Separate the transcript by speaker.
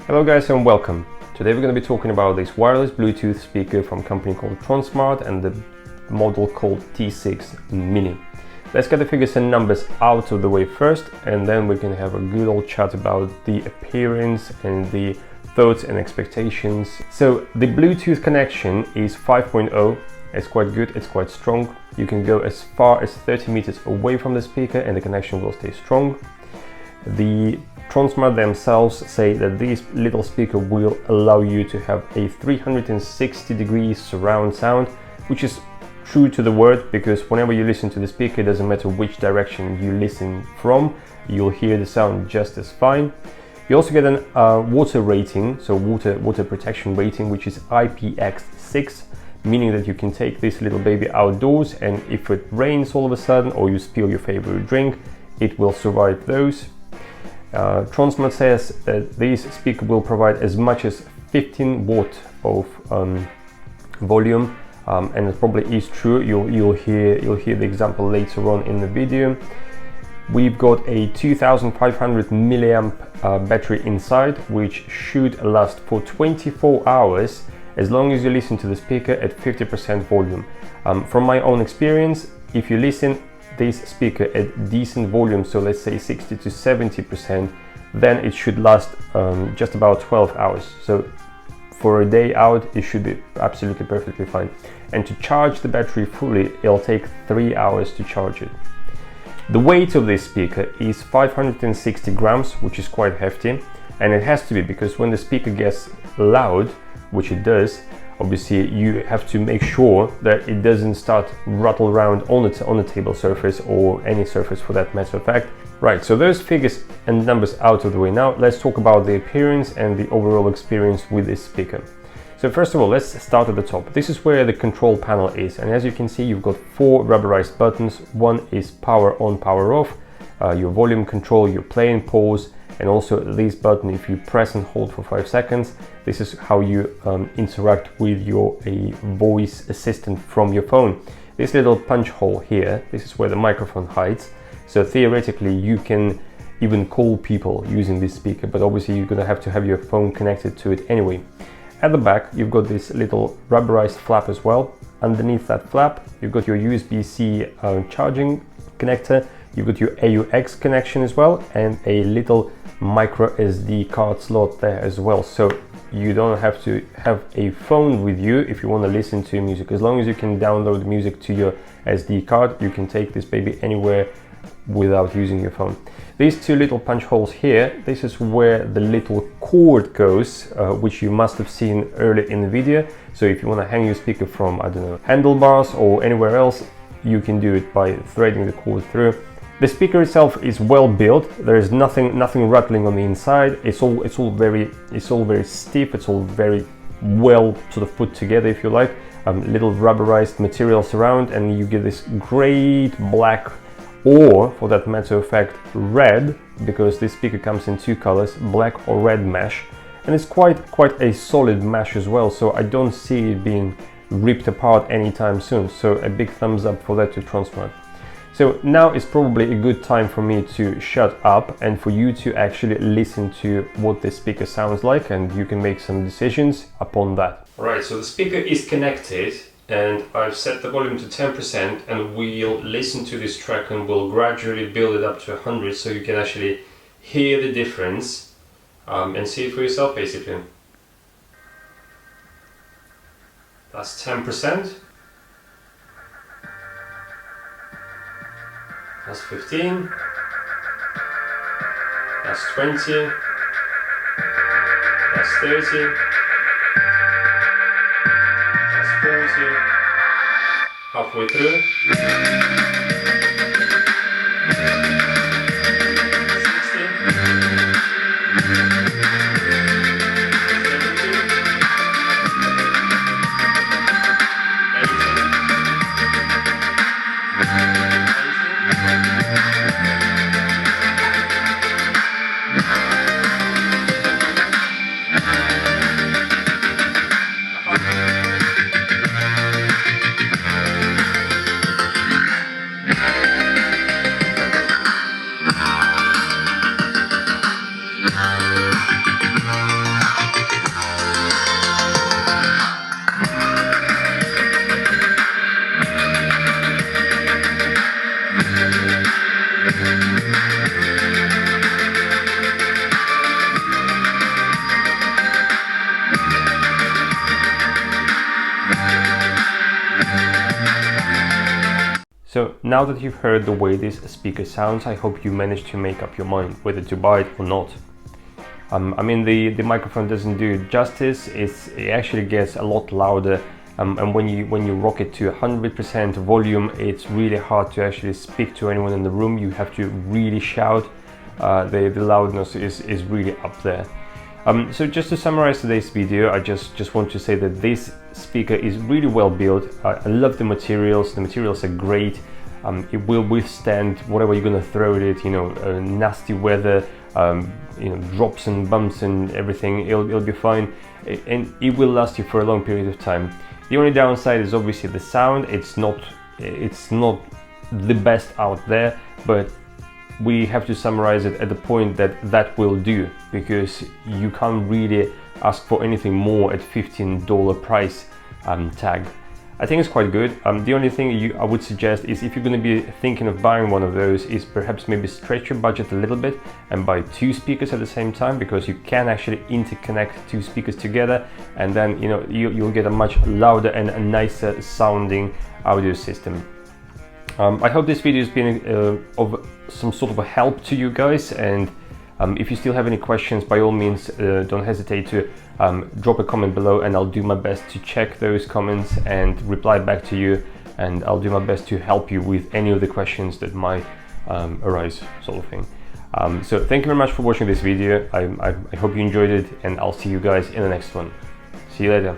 Speaker 1: Hello guys and welcome. Today we're going to be talking about this wireless Bluetooth speaker from a company called Tronsmart and the model called T6 Mini. Let's get the figures and numbers out of the way first, and then we can have a good old chat about the appearance and the thoughts and expectations. So the Bluetooth connection is 5.0. It's quite good, it's quite strong. You can go as far as 30 meters away from the speaker and the connection will stay strong. The Tronsmart themselves say that this little speaker will allow you to have a 360-degree surround sound, which is true to the word, because whenever you listen to the speaker, it doesn't matter which direction you listen from, you'll hear the sound just as fine. You also get a water rating, so water protection rating, which is IPX6, meaning that you can take this little baby outdoors, and if it rains all of a sudden or you spill your favorite drink, it will survive those. Tronsmart says that this speaker will provide as much as 15 watt of volume, and it probably is true. You'll hear the example later on in the video. We've got a 2500 milliamp battery inside, which should last for 24 hours as long as you listen to the speaker at 50% volume. From my own experience, if you listen this speaker at decent volume, so let's say 60 to 70%, then it should last just about 12 hours. So for a day out, it should be absolutely perfectly fine. And to charge the battery fully, it'll take 3 hours to charge it. The weight of this speaker is 560 grams, which is quite hefty, and it has to be, because when the speaker gets loud, which it does, obviously you have to make sure that it doesn't start rattle around on the table surface, or any surface for that matter of fact. Right, so those figures and numbers out of the way. Now let's talk about the appearance and the overall experience with this speaker. So first of all, let's start at the top. This is where the control panel is, and as you can see, you've got 4 rubberized buttons. One is power on, power off, your volume control, your play and pause, and also this button, if you press and hold for 5 seconds, this is how you interact with your voice assistant from your phone. This little punch hole here, this is where the microphone hides. So theoretically, you can even call people using this speaker, but obviously you're gonna have to have your phone connected to it anyway. At the back, you've got this little rubberized flap as well. Underneath that flap, you've got your USB-C charging connector. You've got your AUX connection as well, and a little micro SD card slot there as well. So you don't have to have a phone with you if you want to listen to music. As long as you can download music to your SD card, you can take this baby anywhere without using your phone. These 2 little punch holes here, this is where the little cord goes, which you must have seen earlier in the video. So if you want to hang your speaker from, I don't know, handlebars or anywhere else, you can do it by threading the cord through. The speaker itself is well built. There is nothing rattling on the inside. It's all very stiff. It's all very well sort of put together, if you like. Little rubberized materials around, and you get this great black, or for that matter of fact red, because this speaker comes in 2 colors, black or red mesh, and it's quite a solid mesh as well. So I don't see it being ripped apart anytime soon. So a big thumbs up for that to Tronsmart. So now is probably a good time for me to shut up and for you to actually listen to what this speaker sounds like, and you can make some decisions upon that. Alright, so the speaker is connected, and I've set the volume to 10%, and we'll listen to this track and we'll gradually build it up to 100 so you can actually hear the difference and see it for yourself basically. That's 10%. That's 15, that's 20, that's 30, that's 40, halfway through, 60, So now that you've heard the way this speaker sounds, I hope you managed to make up your mind whether to buy it or not. I mean, the microphone doesn't do it justice. It actually gets a lot louder, and when you rock it to 100% volume, it's really hard to actually speak to anyone in the room. You have to really shout. The loudness is really up there. So just to summarize today's video, I just want to say that this speaker is really well built. I love the materials. The materials are great. It will withstand whatever you're gonna throw at it, you know, nasty weather, you know, drops and bumps and everything. It'll be fine, and it will last you for a long period of time. The only downside is obviously the sound. It's not the best out there, but we have to summarize it at the point that will do, because you can't really ask for anything more at $15 price tag. I think it's quite good. The only thing I would suggest is, if you're going to be thinking of buying one of those, is perhaps maybe stretch your budget a little bit and buy 2 speakers at the same time, because you can actually interconnect 2 speakers together, and then you know you'll get a much louder and a nicer sounding audio system. I hope this video has been of some sort of a help to you guys, and if you still have any questions, by all means don't hesitate to drop a comment below, and I'll do my best to check those comments and reply back to you, and I'll do my best to help you with any of the questions that might arise, sort of thing. So thank you very much for watching this video. I hope you enjoyed it, and I'll see you guys in the next one. See you later.